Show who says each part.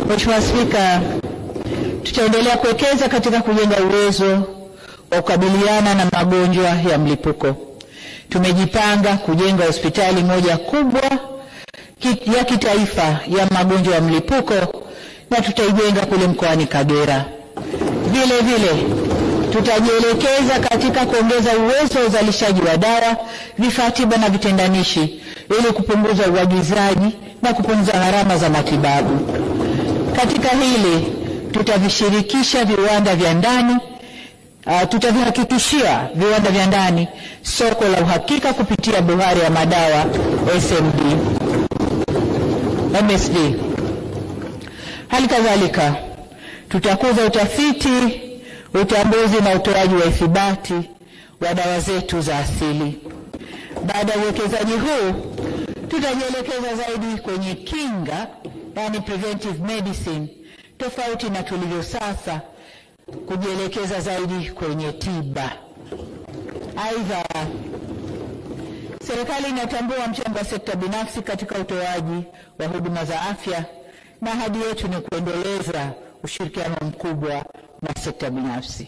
Speaker 1: Mheshimiwa Spika, tutaendelea kuwekeza katika kujenga uwezo wa kukabiliana na magonjwa ya mlipuko. Tumejipanga kujenga hospitali moja kubwa ya kitaifa ya magonjwa ya mlipuko na tutaijenga kule mkoani Kagera. Vile vile tutajielekeza katika kuongeza uwezo wa uzalishaji wa dawa, vifaa tiba na vitendanishi ili kupunguza uagizaji na kupunguza gharama za matibabu. Katika hili tutavishirikisha viwanda vya ndani, tutavihakikishia viwanda vya ndani soko la uhakika kupitia Bohari ya Madawa MSD. Hali kadhalika tutakuza utafiti, utambuzi na utoaji wa ithibati wa dawa zetu za asili. Baada ya uwekezaji huu tutajielekeza zaidi kwenye kinga, yani preventive medicine, tofauti na tulivyo sasa kujielekeza zaidi kwenye tiba. Aidha, serikali inatambua mchango wa sekta binafsi katika utoaji wa huduma za afya na ahadi yetu ni kuendeleza ushirikiano mkubwa na sekta binafsi.